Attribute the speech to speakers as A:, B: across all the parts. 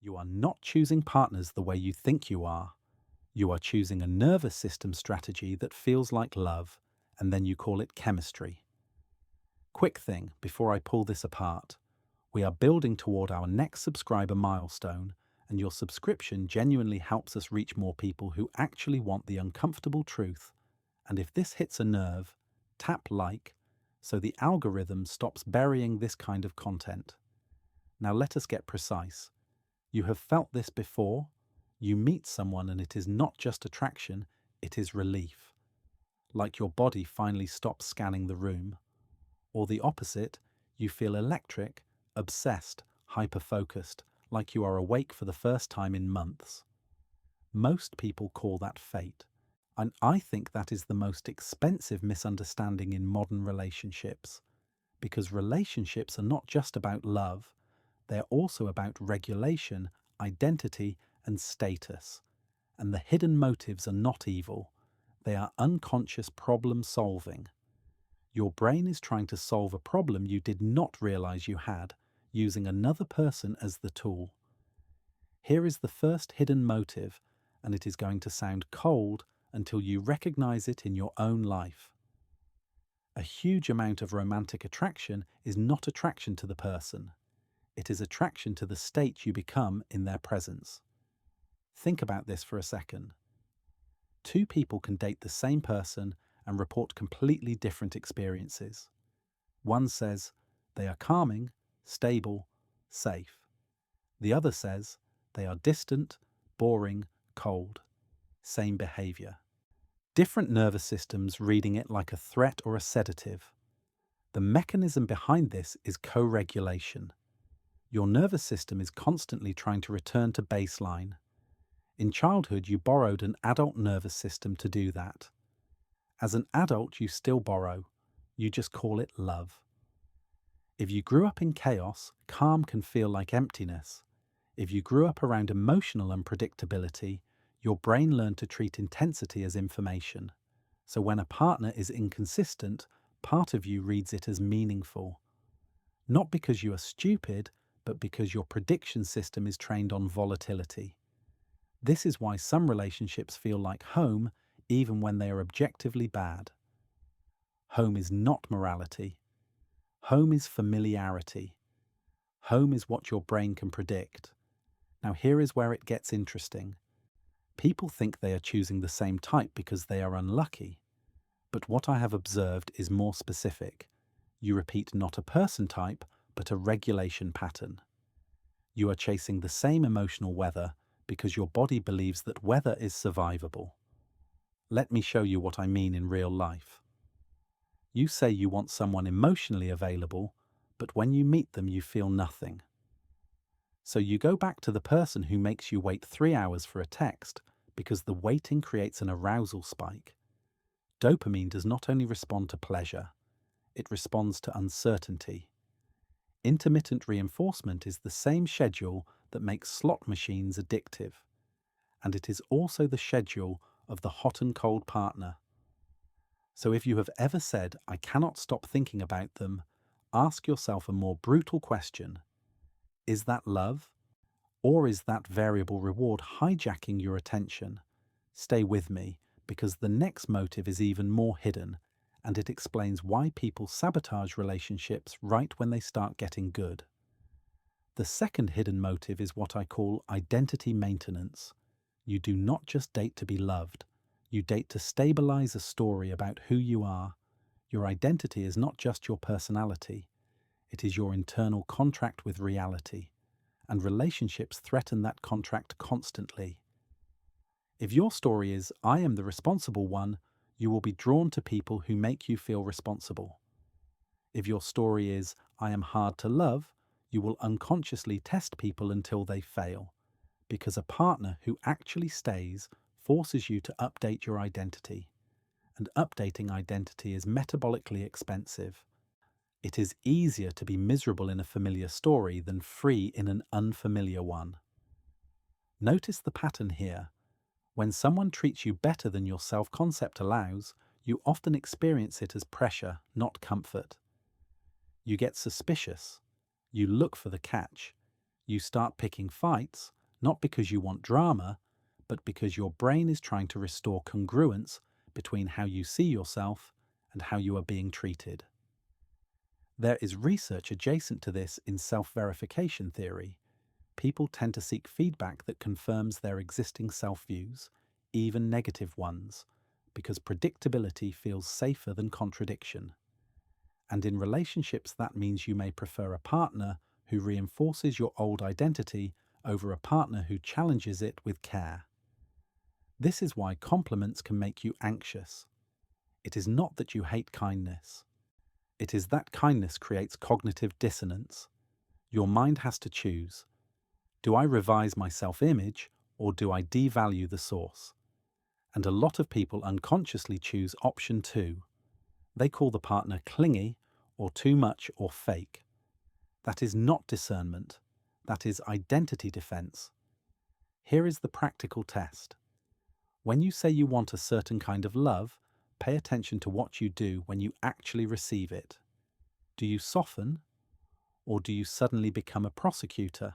A: You are not choosing partners the way you think you are. You are choosing a nervous system strategy that feels like love, and then you call it chemistry. Quick thing before I pull this apart. We are building toward our next subscriber milestone, and your subscription genuinely helps us reach more people who actually want the uncomfortable truth. And if this hits a nerve, tap like so the algorithm stops burying this kind of content. Now let us get precise. You have felt this before. You meet someone and it is not just attraction, it is relief. Like your body finally stops scanning the room. Or the opposite, you feel electric, obsessed, hyper-focused, like you are awake for the first time in months. Most people call that fate, and I think that is the most expensive misunderstanding in modern relationships, because relationships are not just about love, they're also about regulation, identity, and status. And the hidden motives are not evil, they are unconscious problem solving. Your brain is trying to solve a problem you did not realize you had, using another person as the tool. Here is the first hidden motive, and it is going to sound cold until you recognize it in your own life. A huge amount of romantic attraction is not attraction to the person. It is attraction to the state you become in their presence. Think about this for a second. Two people can date the same person and report completely different experiences. One says they are calming, stable, safe. The other says they are distant, boring, cold. Same behavior. Different nervous systems reading it like a threat or a sedative. The mechanism behind this is co-regulation. Your nervous system is constantly trying to return to baseline. In childhood, you borrowed an adult nervous system to do that. As an adult, you still borrow. You just call it love. If you grew up in chaos, calm can feel like emptiness. If you grew up around emotional unpredictability, your brain learned to treat intensity as information. So when a partner is inconsistent, part of you reads it as meaningful. Not because you are stupid, but because your prediction system is trained on volatility. This is why some relationships feel like home, even when they are objectively bad. Home is not morality. Home is familiarity. Home is what your brain can predict. Now here is where it gets interesting. People think they are choosing the same type because they are unlucky. But what I have observed is more specific. You repeat not a person type, but a regulation pattern. You are chasing the same emotional weather because your body believes that weather is survivable. Let me show you what I mean in real life. You say you want someone emotionally available, but when you meet them you feel nothing. So you go back to the person who makes you wait 3 hours for a text because the waiting creates an arousal spike. Dopamine does not only respond to pleasure, it responds to uncertainty. Intermittent reinforcement is the same schedule that makes slot machines addictive, and it is also the schedule of the hot and cold partner. So if you have ever said, "I cannot stop thinking about them," ask yourself a more brutal question. Is that love? Or is that variable reward hijacking your attention? Stay with me, because the next motive is even more hidden, and it explains why people sabotage relationships right when they start getting good. The second hidden motive is what I call identity maintenance. You do not just date to be loved. You date to stabilize a story about who you are. Your identity is not just your personality. It is your internal contract with reality. And relationships threaten that contract constantly. If your story is, "I am the responsible one," you will be drawn to people who make you feel responsible. If your story is, "I am hard to love," you will unconsciously test people until they fail, because a partner who actually stays forces you to update your identity. And updating identity is metabolically expensive. It is easier to be miserable in a familiar story than free in an unfamiliar one. Notice the pattern here. When someone treats you better than your self-concept allows, you often experience it as pressure, not comfort. You get suspicious. You look for the catch. You start picking fights, not because you want drama, but because your brain is trying to restore congruence between how you see yourself and how you are being treated. There is research adjacent to this in self-verification theory. People tend to seek feedback that confirms their existing self-views, even negative ones, because predictability feels safer than contradiction. And in relationships, that means you may prefer a partner who reinforces your old identity over a partner who challenges it with care. This is why compliments can make you anxious. It is not that you hate kindness. It is that kindness creates cognitive dissonance. Your mind has to choose. Do I revise my self-image, or do I devalue the source? And a lot of people unconsciously choose option 2. They call the partner clingy, or too much, or fake. That is not discernment. That is identity defense. Here is the practical test. When you say you want a certain kind of love, pay attention to what you do when you actually receive it. Do you soften, or do you suddenly become a prosecutor?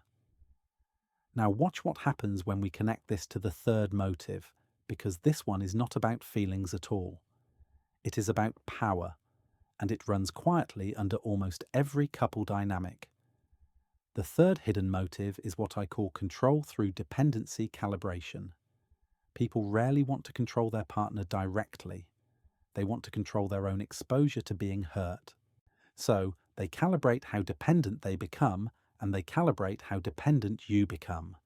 A: Now watch what happens when we connect this to the third motive, because this one is not about feelings at all. It is about power, and it runs quietly under almost every couple dynamic. The third hidden motive is what I call control through dependency calibration. People rarely want to control their partner directly. They want to control their own exposure to being hurt. So they calibrate how dependent they become, and they calibrate how dependent you become.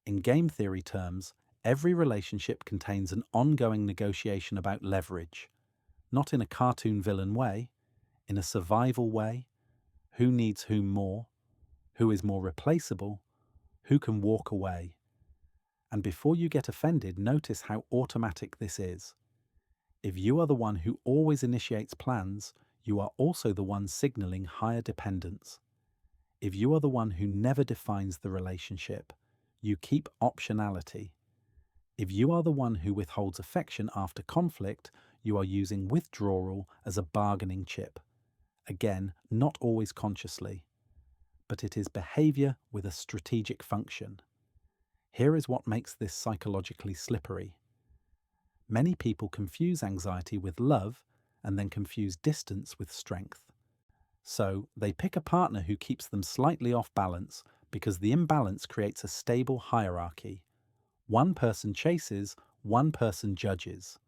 A: In game theory terms, every relationship contains an ongoing negotiation about leverage, not in a cartoon villain way, in a survival way. Who needs whom more? Who is more replaceable? Who can walk away? And before you get offended, notice how automatic this is. If you are the one who always initiates plans, you are also the one signaling higher dependence. If you are the one who never defines the relationship, you keep optionality. If you are the one who withholds affection after conflict, you are using withdrawal as a bargaining chip. Again, not always consciously, but it is behavior with a strategic function. Here is what makes this psychologically slippery. Many people confuse anxiety with love and then confuse distance with strength. So they pick a partner who keeps them slightly off balance because the imbalance creates a stable hierarchy. One person chases, one person judges.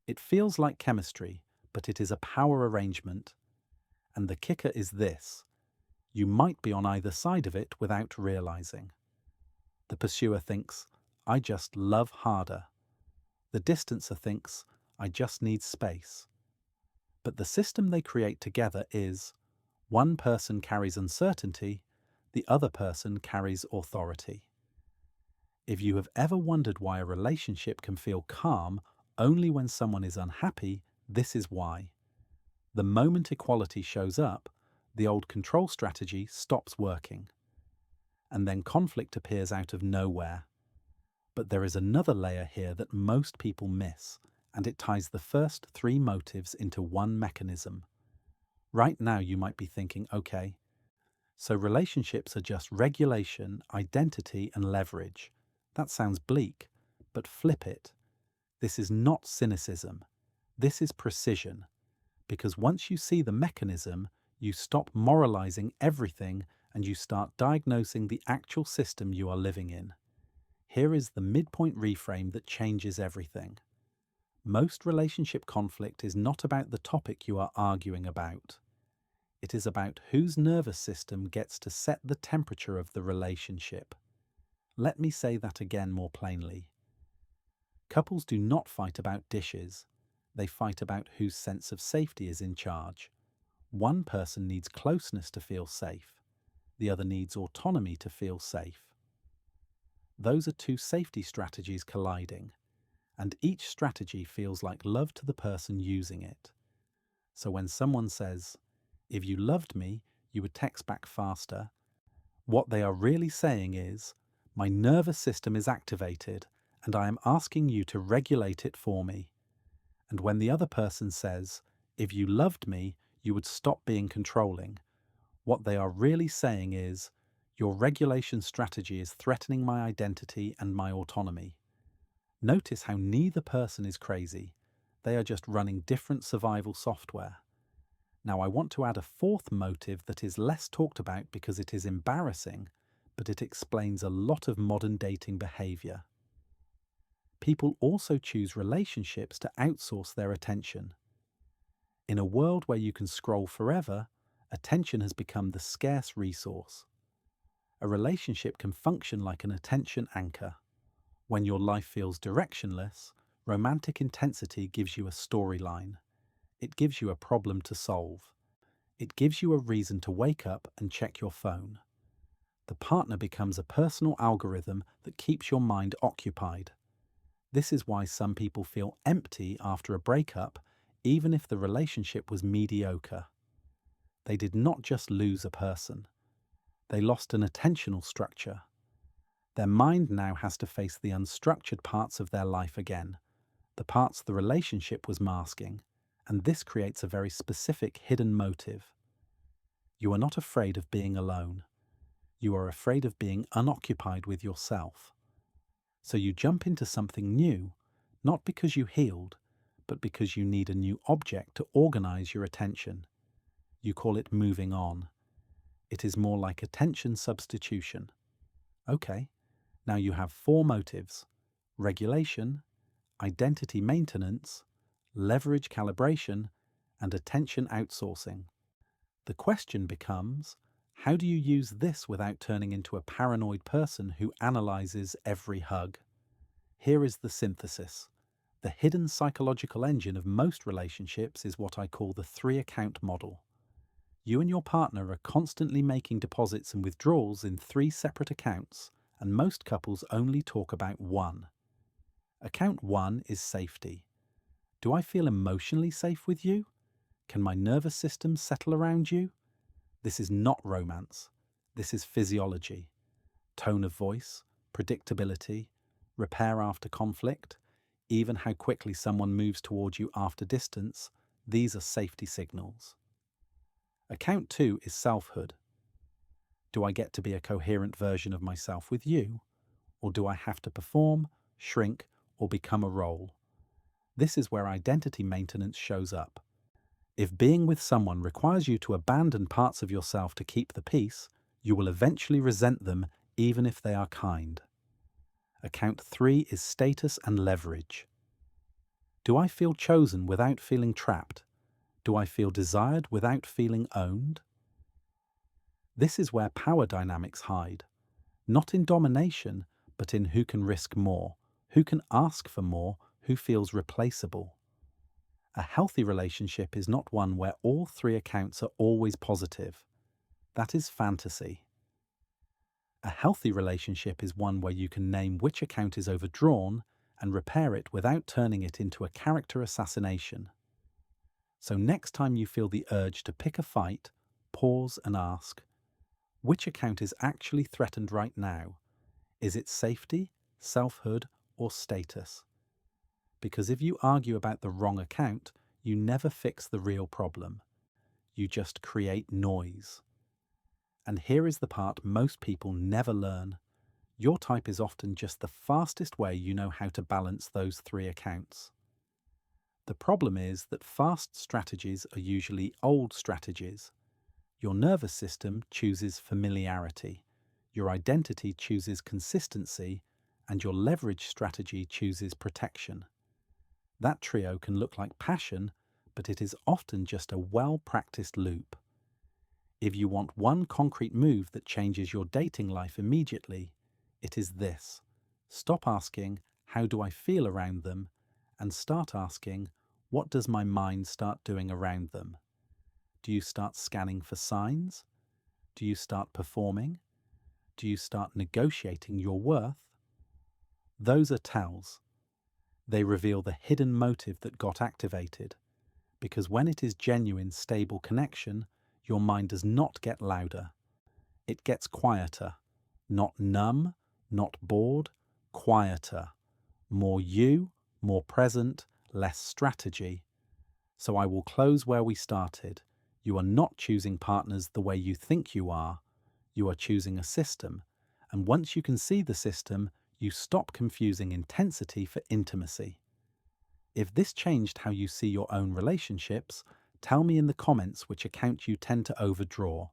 A: It feels like chemistry, but it is a power arrangement. And the kicker is this: you might be on either side of it without realizing. The pursuer thinks, I just love harder. The distancer thinks, I just need space. But the system they create together is, one person carries uncertainty, the other person carries authority. If you have ever wondered why a relationship can feel calm only when someone is unhappy, this is why. The moment equality shows up, the old control strategy stops working. And then conflict appears out of nowhere. But there is another layer here that most people miss, and it ties the first 3 motives into one mechanism. Right now you might be thinking, okay, so relationships are just regulation, identity, and leverage. That sounds bleak, but flip it. This is not cynicism. This is precision. Because once you see the mechanism, you stop moralizing everything and you start diagnosing the actual system you are living in. Here is the midpoint reframe that changes everything. Most relationship conflict is not about the topic you are arguing about. It is about whose nervous system gets to set the temperature of the relationship. Let me say that again more plainly. Couples do not fight about dishes. They fight about whose sense of safety is in charge. One person needs closeness to feel safe. The other needs autonomy to feel safe. Those are 2 safety strategies colliding, and each strategy feels like love to the person using it. So when someone says, if you loved me, you would text back faster, what they are really saying is, my nervous system is activated and I am asking you to regulate it for me. And when the other person says, if you loved me, you would stop being controlling, what they are really saying is, Your regulation strategy is threatening my identity and my autonomy. Notice how neither person is crazy. They are just running different survival software. Now, I want to add a fourth motive that is less talked about because it is embarrassing, but it explains a lot of modern dating behavior. People also choose relationships to outsource their attention. In a world where you can scroll forever, attention has become the scarce resource. A relationship can function like an attention anchor. When your life feels directionless, romantic intensity gives you a storyline. It gives you a problem to solve. It gives you a reason to wake up and check your phone. The partner becomes a personal algorithm that keeps your mind occupied. This is why some people feel empty after a breakup, even if the relationship was mediocre. They did not just lose a person. They lost an attentional structure. Their mind now has to face the unstructured parts of their life again, the parts the relationship was masking, and this creates a very specific hidden motive. You are not afraid of being alone. You are afraid of being unoccupied with yourself. So you jump into something new, not because you healed, but because you need a new object to organize your attention. You call it moving on. It is more like attention substitution. Okay, now you have four motives: regulation, identity maintenance, leverage calibration, and attention outsourcing. The question becomes, how do you use this without turning into a paranoid person who analyzes every hug? Here is the synthesis. The hidden psychological engine of most relationships is what I call the three-account model. You and your partner are constantly making deposits and withdrawals in three separate accounts, and most couples only talk about one. Account one is safety. Do I feel emotionally safe with you? Can my nervous system settle around you? This is not romance. This is physiology. Tone of voice, predictability, repair after conflict, even how quickly someone moves towards you after distance, these are safety signals. Account two is selfhood. Do I get to be a coherent version of myself with you? Or do I have to perform, shrink, or become a role? This is where identity maintenance shows up. If being with someone requires you to abandon parts of yourself to keep the peace, you will eventually resent them even if they are kind. Account three is status and leverage. Do I feel chosen without feeling trapped? Do I feel desired without feeling owned? This is where power dynamics hide, not in domination, but in who can risk more, who can ask for more, who feels replaceable. A healthy relationship is not one where all three accounts are always positive. That is fantasy. A healthy relationship is one where you can name which account is overdrawn and repair it without turning it into a character assassination. So next time you feel the urge to pick a fight, pause and ask, which account is actually threatened right now? Is it safety, selfhood, or status? Because if you argue about the wrong account, you never fix the real problem. You just create noise. And here is the part most people never learn. Your type is often just the fastest way you know how to balance those three accounts. The problem is that fast strategies are usually old strategies. Your nervous system chooses familiarity, your identity chooses consistency, and your leverage strategy chooses protection. That trio can look like passion, but it is often just a well-practiced loop. If you want one concrete move that changes your dating life immediately, it is this. Stop asking, how do I feel around them? And start asking, what does my mind start doing around them? Do you start scanning for signs? Do you start performing? Do you start negotiating your worth? Those are tells. They reveal the hidden motive that got activated. Because when it is genuine, stable connection, your mind does not get louder. It gets quieter. Not numb, not bored, quieter. More you, more present, less strategy. So I will close where we started. You are not choosing partners the way you think you are. You are choosing a system, and once you can see the system, you stop confusing intensity for intimacy. If this changed how you see your own relationships, tell me in the comments which account you tend to overdraw: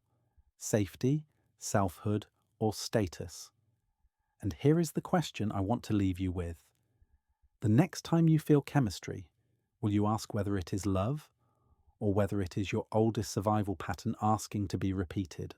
A: safety, selfhood, or status. And here is the question I want to leave you with. The next time you feel chemistry, will you ask whether it is love or whether it is your oldest survival pattern asking to be repeated?